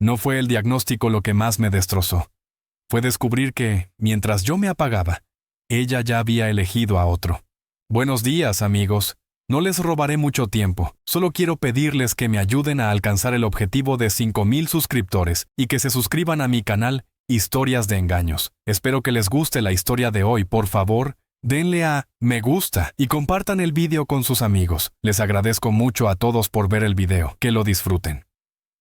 No fue el diagnóstico lo que más me destrozó. Fue descubrir que, mientras yo me apagaba, ella ya había elegido a otro. Buenos días, amigos. No les robaré mucho tiempo. Solo quiero pedirles que me ayuden a alcanzar el objetivo de 5,000 suscriptores y que se suscriban a mi canal Historias de Engaños. Espero que les guste la historia de hoy. Por favor, denle a me gusta y compartan el video con sus amigos. Les agradezco mucho a todos por ver el video. Que lo disfruten.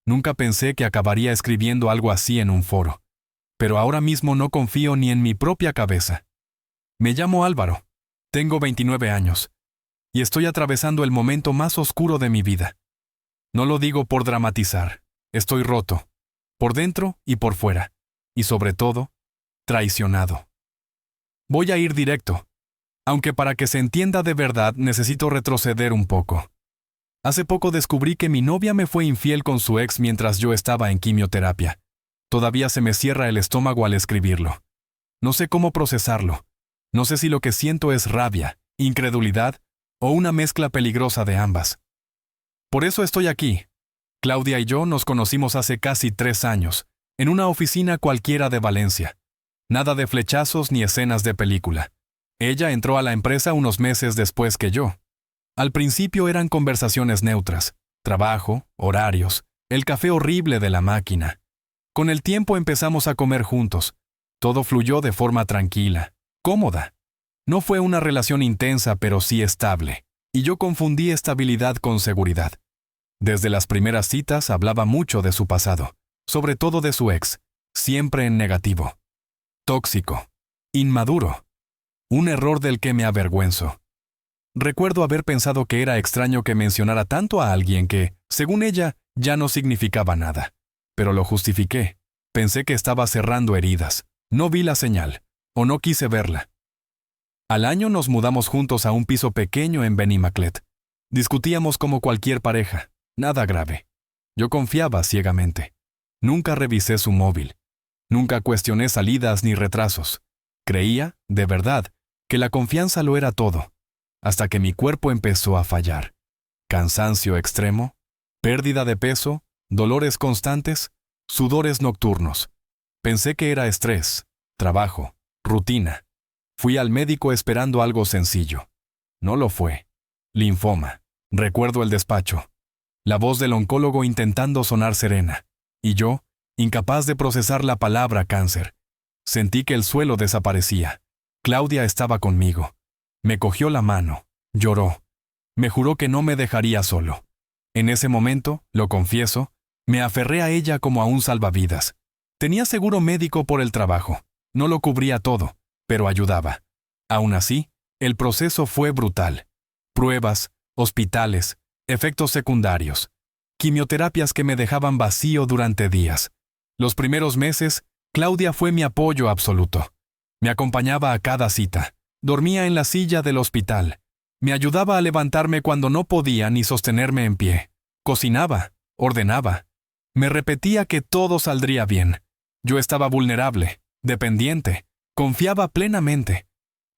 Nunca pensé que acabaría escribiendo algo así en un foro. Pero ahora mismo no confío ni en mi propia cabeza. Me llamo Álvaro. Tengo 29 años. Y estoy atravesando el momento más oscuro de mi vida. No lo digo por dramatizar. Estoy roto. Por dentro y por fuera. Y sobre todo, traicionado. Voy a ir directo. Aunque para que se entienda de verdad necesito retroceder un poco. Hace poco descubrí que mi novia me fue infiel con su ex mientras yo estaba en quimioterapia. Todavía se me cierra el estómago al escribirlo. No sé cómo procesarlo. No sé si lo que siento es rabia, incredulidad o una mezcla peligrosa de ambas. Por eso estoy aquí. Claudia y yo nos conocimos hace casi 3 años, en una oficina cualquiera de Valencia. Nada de flechazos ni escenas de película. Ella entró a la empresa unos meses después que yo. Al principio eran conversaciones neutras, trabajo, horarios, el café horrible de la máquina. Con el tiempo empezamos a comer juntos. Todo fluyó de forma tranquila, cómoda. No fue una relación intensa, pero sí estable, y yo confundí estabilidad con seguridad. Desde las primeras citas hablaba mucho de su pasado, sobre todo de su ex, siempre en negativo. Tóxico, inmaduro, un error del que me avergüenzo. Recuerdo haber pensado que era extraño que mencionara tanto a alguien que, según ella, ya no significaba nada. Pero lo justifiqué. Pensé que estaba cerrando heridas. No vi la señal, o no quise verla. Al año nos mudamos juntos a un piso pequeño en Benimaclet. Discutíamos como cualquier pareja, nada grave. Yo confiaba ciegamente. Nunca revisé su móvil. Nunca cuestioné salidas ni retrasos. Creía, de verdad, que la confianza lo era todo. Hasta que mi cuerpo empezó a fallar. Cansancio extremo, pérdida de peso, dolores constantes, sudores nocturnos. Pensé que era estrés, trabajo, rutina. Fui al médico esperando algo sencillo. No lo fue. Linfoma. Recuerdo el despacho. La voz del oncólogo intentando sonar serena. Y yo, incapaz de procesar la palabra cáncer. Sentí que el suelo desaparecía. Claudia estaba conmigo. Me cogió la mano. Lloró. Me juró que no me dejaría solo. En ese momento, lo confieso, me aferré a ella como a un salvavidas. Tenía seguro médico por el trabajo. No lo cubría todo, pero ayudaba. Aún así, el proceso fue brutal. Pruebas, hospitales, efectos secundarios, quimioterapias que me dejaban vacío durante días. Los primeros meses, Claudia fue mi apoyo absoluto. Me acompañaba a cada cita. Dormía en la silla del hospital. Me ayudaba a levantarme cuando no podía ni sostenerme en pie. Cocinaba, ordenaba. Me repetía que todo saldría bien. Yo estaba vulnerable, dependiente, confiaba plenamente.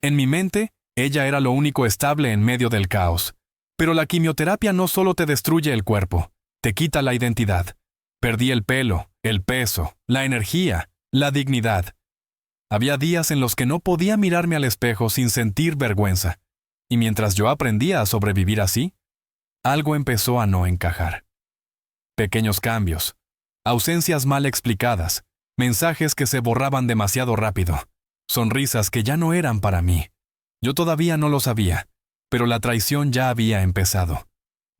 En mi mente, ella era lo único estable en medio del caos. Pero la quimioterapia no solo te destruye el cuerpo, te quita la identidad. Perdí el pelo, el peso, la energía, la dignidad. Había días en los que no podía mirarme al espejo sin sentir vergüenza. Y mientras yo aprendía a sobrevivir así, algo empezó a no encajar. Pequeños cambios, ausencias mal explicadas, mensajes que se borraban demasiado rápido, sonrisas que ya no eran para mí. Yo todavía no lo sabía, pero la traición ya había empezado.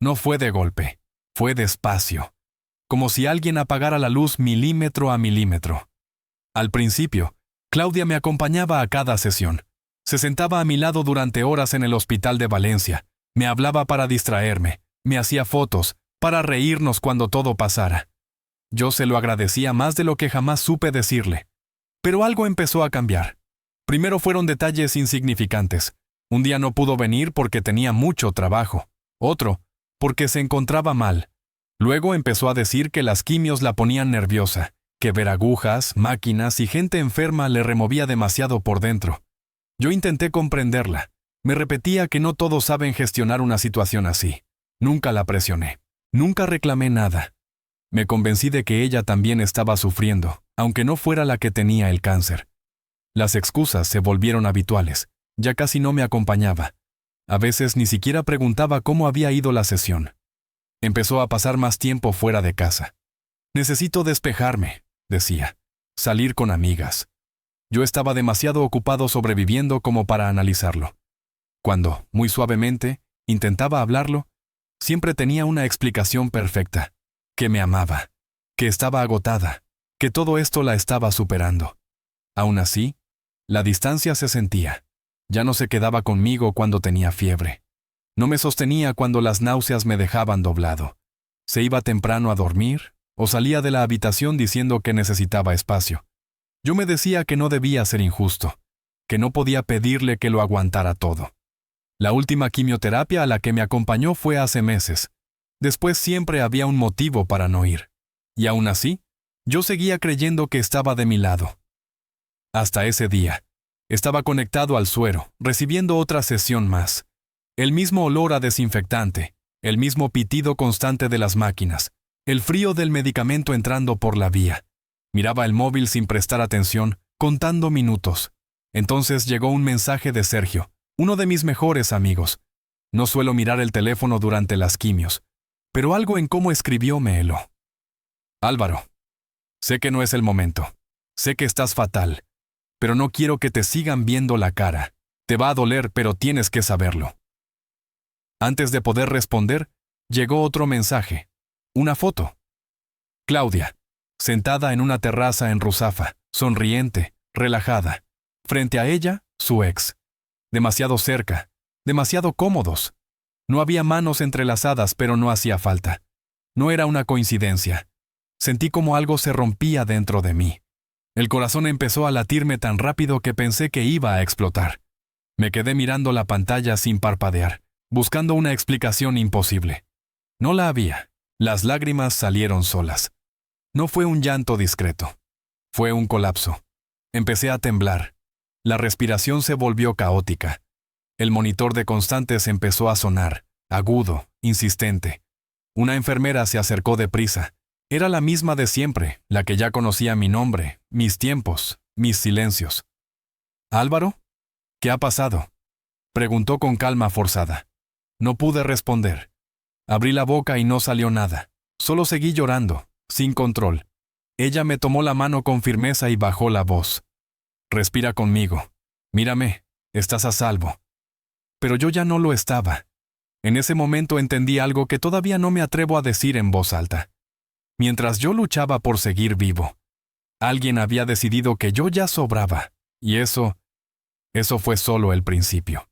No fue de golpe, fue despacio, como si alguien apagara la luz milímetro a milímetro. Al principio, Claudia me acompañaba a cada sesión. Se sentaba a mi lado durante horas en el hospital de Valencia, me hablaba para distraerme, me hacía fotos, para reírnos cuando todo pasara. Yo se lo agradecía más de lo que jamás supe decirle. Pero algo empezó a cambiar. Primero fueron detalles insignificantes. Un día no pudo venir porque tenía mucho trabajo. Otro, porque se encontraba mal. Luego empezó a decir que las quimios la ponían nerviosa, que ver agujas, máquinas y gente enferma le removía demasiado por dentro. Yo intenté comprenderla. Me repetía que no todos saben gestionar una situación así. Nunca la presioné. Nunca reclamé nada. Me convencí de que ella también estaba sufriendo, aunque no fuera la que tenía el cáncer. Las excusas se volvieron habituales. Ya casi no me acompañaba. A veces ni siquiera preguntaba cómo había ido la sesión. Empezó a pasar más tiempo fuera de casa. Necesito despejarme, decía. Salir con amigas. Yo estaba demasiado ocupado sobreviviendo como para analizarlo. Cuando, muy suavemente, intentaba hablarlo, siempre tenía una explicación perfecta. Que me amaba. Que estaba agotada. Que todo esto la estaba superando. Aún así, la distancia se sentía. Ya no se quedaba conmigo cuando tenía fiebre. No me sostenía cuando las náuseas me dejaban doblado. Se iba temprano a dormir o salía de la habitación diciendo que necesitaba espacio. Yo me decía que no debía ser injusto, que no podía pedirle que lo aguantara todo. La última quimioterapia a la que me acompañó fue hace meses. Después siempre había un motivo para no ir. Y aún así, yo seguía creyendo que estaba de mi lado. Hasta ese día. Estaba conectado al suero, recibiendo otra sesión más. El mismo olor a desinfectante, el mismo pitido constante de las máquinas, el frío del medicamento entrando por la vía. Miraba el móvil sin prestar atención, contando minutos. Entonces llegó un mensaje de Sergio, uno de mis mejores amigos. No suelo mirar el teléfono durante las quimios, pero algo en cómo escribió me heló. Álvaro, sé que no es el momento. Sé que estás fatal. Pero no quiero que te sigan viendo la cara. Te va a doler, pero tienes que saberlo. Antes de poder responder, llegó otro mensaje. Una foto. Claudia, sentada en una terraza en Ruzafa, sonriente, relajada. Frente a ella, su ex. Demasiado cerca, demasiado cómodos. No había manos entrelazadas, pero no hacía falta. No era una coincidencia. Sentí como algo se rompía dentro de mí. El corazón empezó a latirme tan rápido que pensé que iba a explotar. Me quedé mirando la pantalla sin parpadear, buscando una explicación imposible. No la había. Las lágrimas salieron solas. No fue un llanto discreto. Fue un colapso. Empecé a temblar. La respiración se volvió caótica. El monitor de constantes empezó a sonar, agudo, insistente. Una enfermera se acercó deprisa. Era la misma de siempre, la que ya conocía mi nombre, mis tiempos, mis silencios. ¿Álvaro? ¿Qué ha pasado? Preguntó con calma forzada. No pude responder. Abrí la boca y no salió nada. Solo seguí llorando, sin control. Ella me tomó la mano con firmeza y bajó la voz. Respira conmigo. Mírame, estás a salvo. Pero yo ya no lo estaba. En ese momento entendí algo que todavía no me atrevo a decir en voz alta. Mientras yo luchaba por seguir vivo, alguien había decidido que yo ya sobraba, y eso fue solo el principio.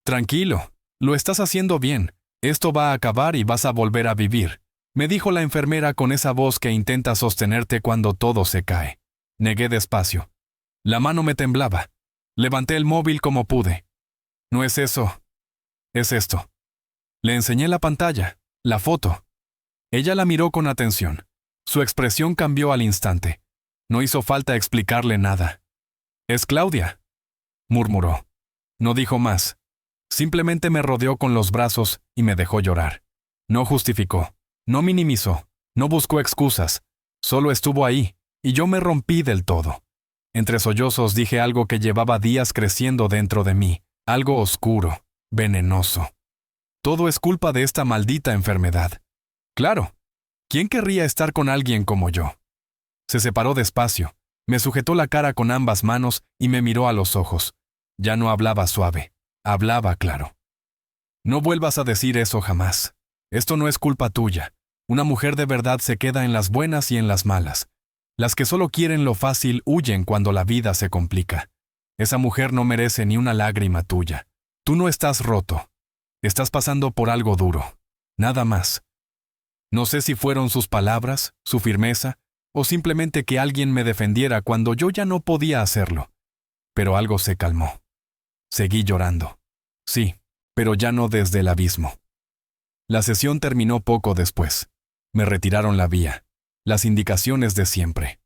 Tranquilo, lo estás haciendo bien, esto va a acabar y vas a volver a vivir, me dijo la enfermera con esa voz que intenta sostenerte cuando todo se cae. Negué despacio. La mano me temblaba. Levanté el móvil como pude. No es eso, es esto. Le enseñé la pantalla, la foto. Ella la miró con atención. Su expresión cambió al instante. No hizo falta explicarle nada. «Es Claudia», murmuró. No dijo más. Simplemente me rodeó con los brazos y me dejó llorar. No justificó, no minimizó, no buscó excusas. Solo estuvo ahí, y yo me rompí del todo. Entre sollozos dije algo que llevaba días creciendo dentro de mí, algo oscuro, venenoso. Todo es culpa de esta maldita enfermedad. Claro, ¿quién querría estar con alguien como yo? Se separó despacio, me sujetó la cara con ambas manos y me miró a los ojos. Ya no hablaba suave, hablaba claro. No vuelvas a decir eso jamás. Esto no es culpa tuya. Una mujer de verdad se queda en las buenas y en las malas. Las que solo quieren lo fácil huyen cuando la vida se complica. Esa mujer no merece ni una lágrima tuya. Tú no estás roto. Estás pasando por algo duro. Nada más. No sé si fueron sus palabras, su firmeza, o simplemente que alguien me defendiera cuando yo ya no podía hacerlo. Pero algo se calmó. Seguí llorando. Sí, pero ya no desde el abismo. La sesión terminó poco después. Me retiraron la vía. Las indicaciones de siempre.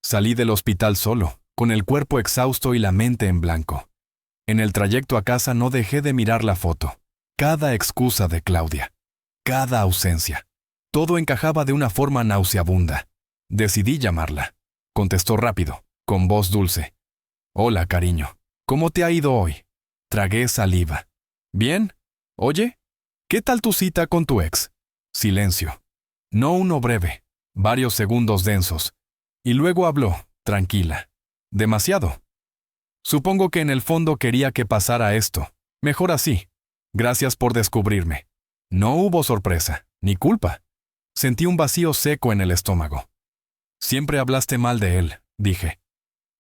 Salí del hospital solo, con el cuerpo exhausto y la mente en blanco. En el trayecto a casa no dejé de mirar la foto. Cada excusa de Claudia. Cada ausencia. Todo encajaba de una forma nauseabunda. Decidí llamarla. Contestó rápido, con voz dulce. Hola, cariño. ¿Cómo te ha ido hoy? Tragué saliva. Bien. Oye, ¿qué tal tu cita con tu ex? Silencio. No uno breve, varios segundos densos. Y luego habló, tranquila. Demasiado. Supongo que en el fondo quería que pasara esto. Mejor así. Gracias por descubrirme. No hubo sorpresa, ni culpa. Sentí un vacío seco en el estómago. Siempre hablaste mal de él, dije.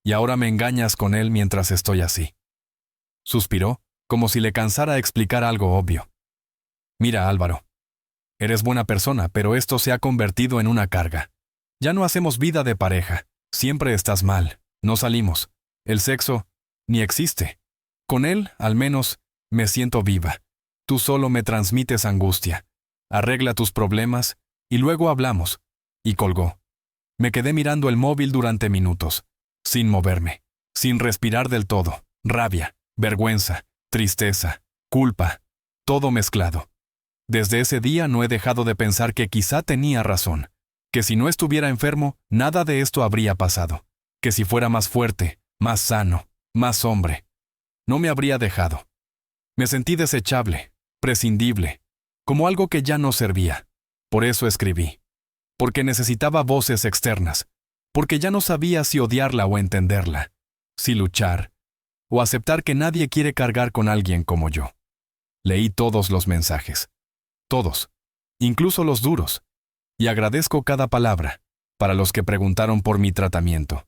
Y ahora me engañas con él mientras estoy así. Suspiró, como si le cansara explicar algo obvio. Mira, Álvaro. Eres buena persona, pero esto se ha convertido en una carga. Ya no hacemos vida de pareja. Siempre estás mal. No salimos. El sexo ni existe. Con él, al menos, me siento viva. Tú solo me transmites angustia. Arregla tus problemas y luego hablamos. Y colgó. Me quedé mirando el móvil durante minutos, sin moverme, sin respirar del todo. Rabia, vergüenza, tristeza, culpa, todo mezclado. Desde ese día no he dejado de pensar que quizá tenía razón, que si no estuviera enfermo, nada de esto habría pasado, que si fuera más fuerte, más sano, más hombre, no me habría dejado. Me sentí desechable, prescindible, como algo que ya no servía. Por eso escribí. Porque necesitaba voces externas, porque ya no sabía si odiarla o entenderla, si luchar, o aceptar que nadie quiere cargar con alguien como yo. Leí todos los mensajes. Todos, incluso los duros, y agradezco cada palabra, para los que preguntaron por mi tratamiento.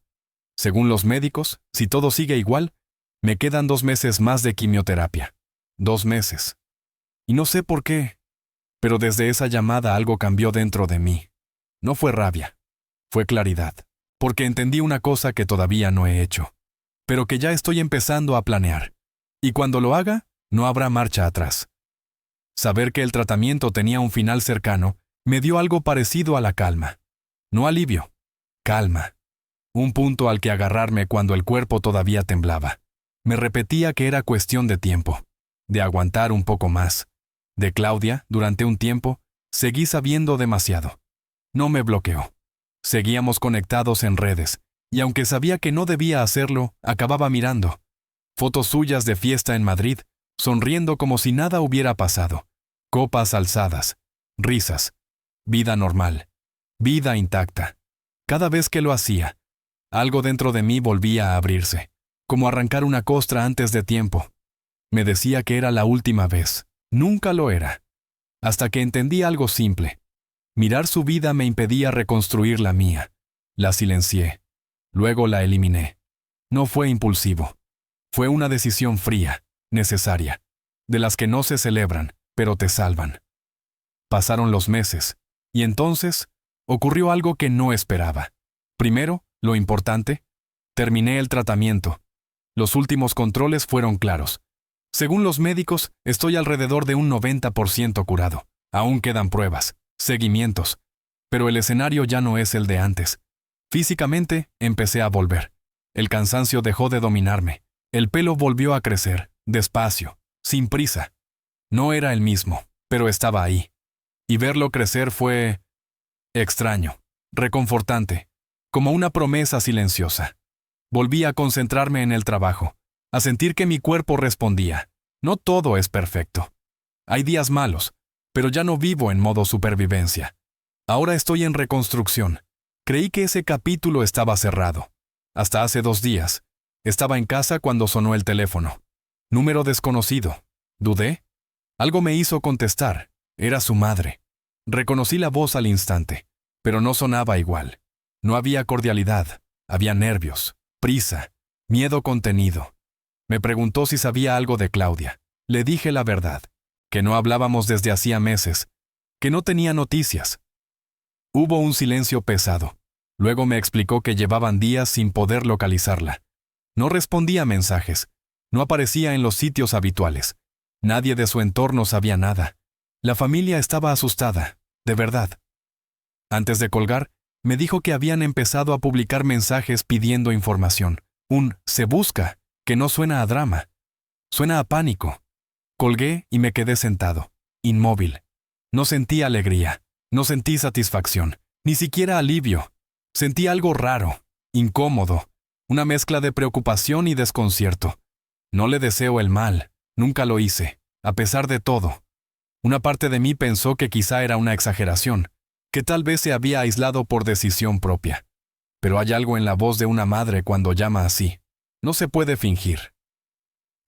Según los médicos, si todo sigue igual, me quedan 2 meses más de quimioterapia. 2 meses. Y no sé por qué, pero desde esa llamada algo cambió dentro de mí. No fue rabia, fue claridad, porque entendí una cosa que todavía no he hecho, pero que ya estoy empezando a planear. Y cuando lo haga, no habrá marcha atrás. Saber que el tratamiento tenía un final cercano me dio algo parecido a la calma. No alivio, calma. Un punto al que agarrarme cuando el cuerpo todavía temblaba. Me repetía que era cuestión de tiempo, de aguantar un poco más. De Claudia, durante un tiempo, seguí sabiendo demasiado. No me bloqueó. Seguíamos conectados en redes, y aunque sabía que no debía hacerlo, acababa mirando. Fotos suyas de fiesta en Madrid, sonriendo como si nada hubiera pasado. Copas alzadas, risas, vida normal, vida intacta. Cada vez que lo hacía, algo dentro de mí volvía a abrirse, como arrancar una costra antes de tiempo. Me decía que era la última vez. Nunca lo era. Hasta que entendí algo simple. Mirar su vida me impedía reconstruir la mía. La silencié. Luego la eliminé. No fue impulsivo. Fue una decisión fría, necesaria, de las que no se celebran, pero te salvan. Pasaron los meses, y entonces ocurrió algo que no esperaba. Primero, lo importante, terminé el tratamiento. Los últimos controles fueron claros. Según los médicos, estoy alrededor de un 90% curado. Aún quedan pruebas, seguimientos, pero el escenario ya no es el de antes. Físicamente, empecé a volver. El cansancio dejó de dominarme. El pelo volvió a crecer, despacio, sin prisa. No era el mismo, pero estaba ahí. Y verlo crecer fue extraño, reconfortante, como una promesa silenciosa. Volví a concentrarme en el trabajo, a sentir que mi cuerpo respondía. No todo es perfecto. Hay días malos, pero ya no vivo en modo supervivencia. Ahora estoy en reconstrucción. Creí que ese capítulo estaba cerrado. Hasta hace 2 días. Estaba en casa cuando sonó el teléfono. Número desconocido. Dudé. Algo me hizo contestar. Era su madre. Reconocí la voz al instante, pero no sonaba igual. No había cordialidad. Había nervios, prisa, miedo contenido. Me preguntó si sabía algo de Claudia. Le dije la verdad, que no hablábamos desde hacía meses, que no tenía noticias. Hubo un silencio pesado. Luego me explicó que llevaban días sin poder localizarla. No respondía mensajes. No aparecía en los sitios habituales. Nadie de su entorno sabía nada. La familia estaba asustada, de verdad. Antes de colgar, me dijo que habían empezado a publicar mensajes pidiendo información. Un "se busca", que no suena a drama. Suena a pánico. Colgué y me quedé sentado, inmóvil. No sentí alegría, No sentí satisfacción, ni siquiera alivio. Sentí algo raro, incómodo, una mezcla de preocupación y desconcierto. No le deseo el mal, nunca lo hice, a pesar de todo. Una parte de mí pensó que quizá era una exageración, que tal vez se había aislado por decisión propia. Pero hay algo en la voz de una madre cuando llama así. No se puede fingir.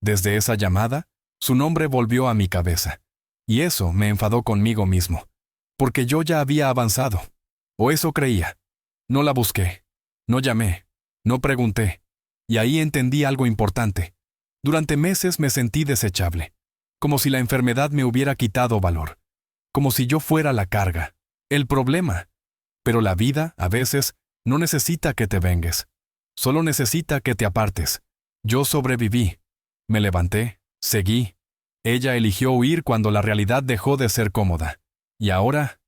Desde esa llamada, su nombre volvió a mi cabeza. Y eso me enfadó conmigo mismo. Porque yo ya había avanzado. O eso creía. No la busqué. No llamé. No pregunté. Y ahí entendí algo importante. Durante meses me sentí desechable. Como si la enfermedad me hubiera quitado valor. Como si yo fuera la carga. El problema. Pero la vida, a veces, no necesita que te vengues. Solo necesita que te apartes. Yo sobreviví. Me levanté, seguí. Ella eligió huir cuando la realidad dejó de ser cómoda. Y ahora,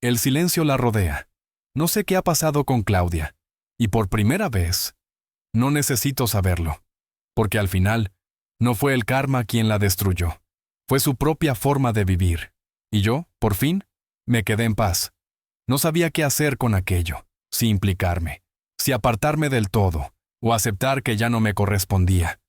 el silencio la rodea. No sé qué ha pasado con Claudia. Y por primera vez, no necesito saberlo. Porque al final, no fue el karma quien la destruyó. Fue su propia forma de vivir. Y yo, por fin, me quedé en paz. No sabía qué hacer con aquello, si implicarme, si apartarme del todo, o aceptar que ya no me correspondía.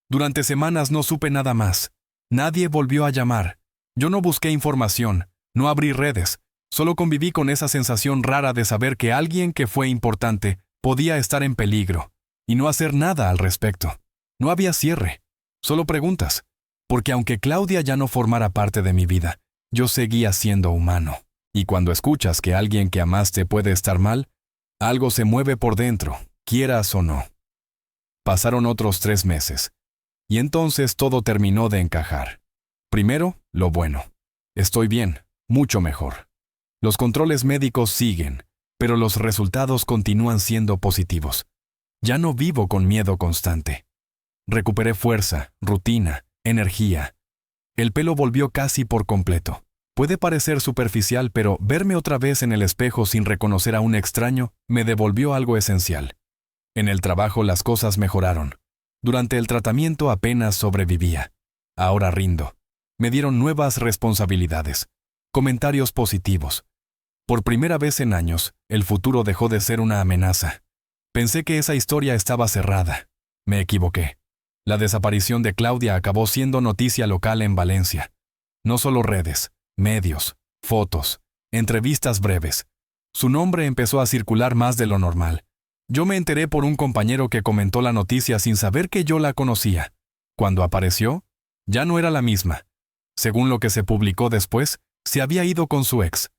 Durante semanas no supe nada más. Nadie volvió a llamar. Yo no busqué información, no abrí redes, solo conviví con esa sensación rara de saber que alguien que fue importante podía estar en peligro, y no hacer nada al respecto. No había cierre, solo preguntas, porque aunque Claudia ya no formara parte de mi vida, yo seguía siendo humano. Y cuando escuchas que alguien que amaste puede estar mal, algo se mueve por dentro, quieras o no. Pasaron otros 3 meses. Y entonces todo terminó de encajar. Primero, lo bueno. Estoy bien, mucho mejor. Los controles médicos siguen, pero los resultados continúan siendo positivos. Ya no vivo con miedo constante. Recuperé fuerza, rutina, energía. El pelo volvió casi por completo. Puede parecer superficial, pero verme otra vez en el espejo sin reconocer a un extraño me devolvió algo esencial. En el trabajo las cosas mejoraron. Durante el tratamiento apenas sobrevivía. Ahora rindo. Me dieron nuevas responsabilidades. Comentarios positivos. Por primera vez en años, el futuro dejó de ser una amenaza. Pensé que esa historia estaba cerrada. Me equivoqué. La desaparición de Claudia acabó siendo noticia local en Valencia. No solo redes, medios, fotos, entrevistas breves. Su nombre empezó a circular más de lo normal. Yo me enteré por un compañero que comentó la noticia sin saber que yo la conocía. Cuando apareció, ya no era la misma. Según lo que se publicó después, se había ido con su ex.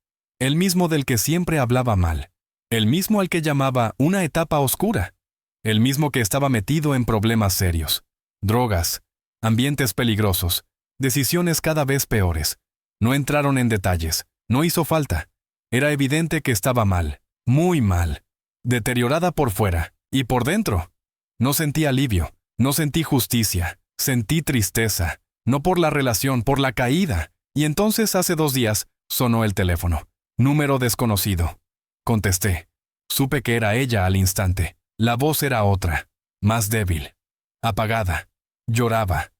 El mismo del que siempre hablaba mal. El mismo al que llamaba una etapa oscura. El mismo que estaba metido en problemas serios. Drogas, ambientes peligrosos, decisiones cada vez peores. No entraron en detalles, no hizo falta. Era evidente que estaba mal, muy mal. Deteriorada por fuera, y por dentro. No sentí alivio, no sentí justicia, sentí tristeza. No por la relación, por la caída. Y entonces hace 2 días, sonó el teléfono. Número desconocido. Contesté. Supe que era ella al instante. La voz era otra, más débil, apagada. Lloraba.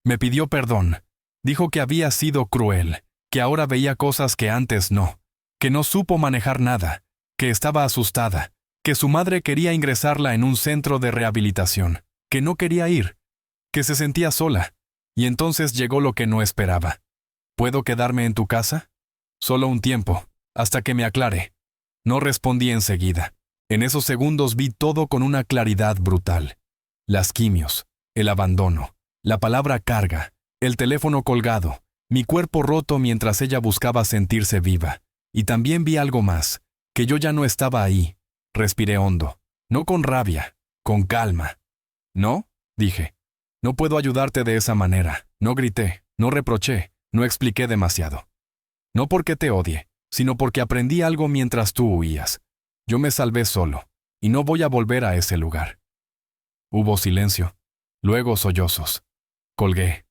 Me pidió perdón. Dijo que había sido cruel, que ahora veía cosas que antes no, que no supo manejar nada, que estaba asustada, que su madre quería ingresarla en un centro de rehabilitación, que no quería ir, que se sentía sola. Y entonces llegó lo que no esperaba. ¿Puedo quedarme en tu casa? Solo un tiempo, hasta que me aclare. No respondí enseguida. En esos segundos vi todo con una claridad brutal. Las quimios, el abandono, la palabra carga, el teléfono colgado, mi cuerpo roto mientras ella buscaba sentirse viva. Y también vi algo más, que yo ya no estaba ahí. Respiré hondo, no con rabia, con calma. ¿No? Dije. No puedo ayudarte de esa manera. No grité, no reproché, no expliqué demasiado. No porque te odie, sino porque aprendí algo mientras tú huías. Yo me salvé solo, y no voy a volver a ese lugar. Hubo silencio, luego sollozos. Colgué.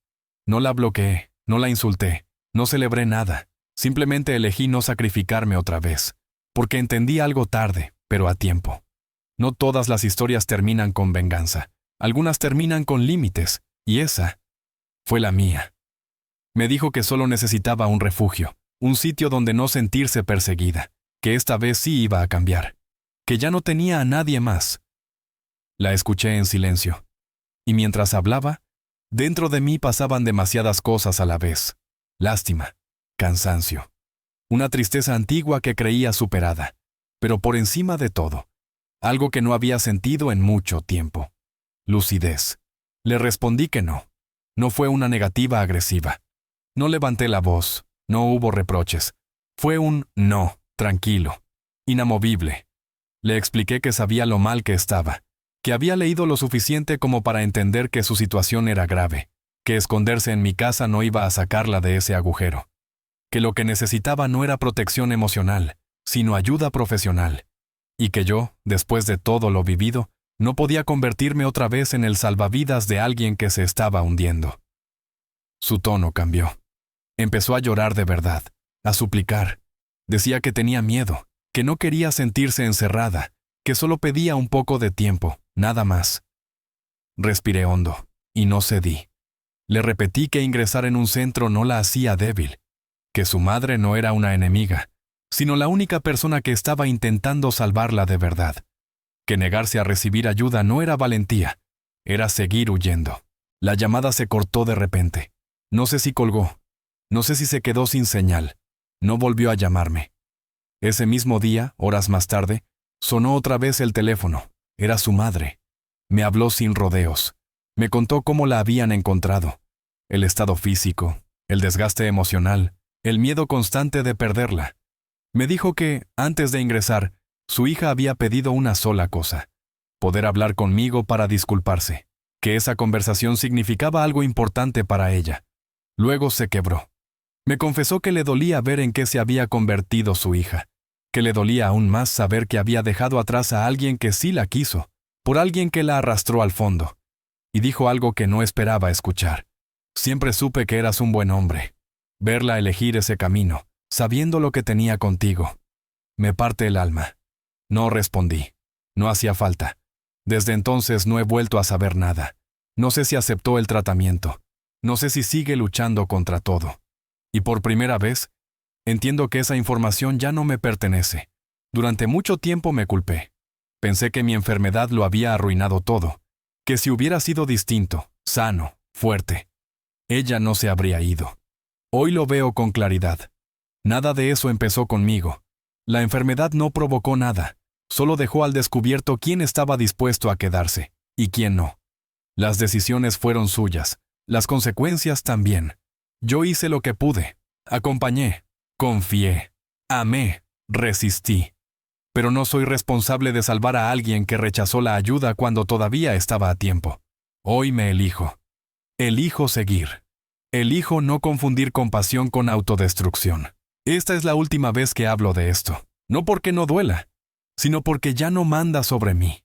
No la bloqueé, no la insulté, no celebré nada. Simplemente elegí no sacrificarme otra vez, porque entendí algo tarde, pero a tiempo. No todas las historias terminan con venganza. Algunas terminan con límites, y esa fue la mía. Me dijo que solo necesitaba un refugio, un sitio donde no sentirse perseguida, que esta vez sí iba a cambiar, que ya no tenía a nadie más. La escuché en silencio, y mientras hablaba, dentro de mí pasaban demasiadas cosas a la vez. Lástima, cansancio, una tristeza antigua que creía superada, pero por encima de todo, algo que no había sentido en mucho tiempo. Lucidez. Le respondí que no. No fue una negativa agresiva. No levanté la voz, no hubo reproches. Fue un no, tranquilo, inamovible. Le expliqué que sabía lo mal que estaba, que había leído lo suficiente como para entender que su situación era grave, que esconderse en mi casa no iba a sacarla de ese agujero, que lo que necesitaba no era protección emocional, sino ayuda profesional, y que yo, después de todo lo vivido, no podía convertirme otra vez en el salvavidas de alguien que se estaba hundiendo. Su tono cambió. Empezó a llorar de verdad, a suplicar. Decía que tenía miedo, que no quería sentirse encerrada, que solo pedía un poco de tiempo, nada más. Respiré hondo, y no cedí. Le repetí que ingresar en un centro no la hacía débil, que su madre no era una enemiga, sino la única persona que estaba intentando salvarla de verdad, que negarse a recibir ayuda no era valentía, era seguir huyendo. La llamada se cortó de repente. No sé si colgó, no sé si se quedó sin señal, no volvió a llamarme. Ese mismo día, horas más tarde, sonó otra vez el teléfono. Era su madre. Me habló sin rodeos. Me contó cómo la habían encontrado. El estado físico, el desgaste emocional, el miedo constante de perderla. Me dijo que, antes de ingresar, su hija había pedido una sola cosa: poder hablar conmigo para disculparse, que esa conversación significaba algo importante para ella. Luego se quebró. Me confesó que le dolía ver en qué se había convertido su hija, que le dolía aún más saber que había dejado atrás a alguien que sí la quiso, por alguien que la arrastró al fondo. Y dijo algo que no esperaba escuchar. Siempre supe que eras un buen hombre. Verla elegir ese camino, sabiendo lo que tenía contigo, me parte el alma. No respondí. No hacía falta. Desde entonces no he vuelto a saber nada. No sé si aceptó el tratamiento. No sé si sigue luchando contra todo. Y por primera vez, entiendo que esa información ya no me pertenece. Durante mucho tiempo me culpé. Pensé que mi enfermedad lo había arruinado todo, que si hubiera sido distinto, sano, fuerte, ella no se habría ido. Hoy lo veo con claridad. Nada de eso empezó conmigo. La enfermedad no provocó nada, solo dejó al descubierto quién estaba dispuesto a quedarse y quién no. Las decisiones fueron suyas, las consecuencias también. Yo hice lo que pude, acompañé, confié, amé, resistí. Pero no soy responsable de salvar a alguien que rechazó la ayuda cuando todavía estaba a tiempo. Hoy me elijo. Elijo seguir. Elijo no confundir compasión con autodestrucción. Esta es la última vez que hablo de esto, no porque no duela, sino porque ya no manda sobre mí.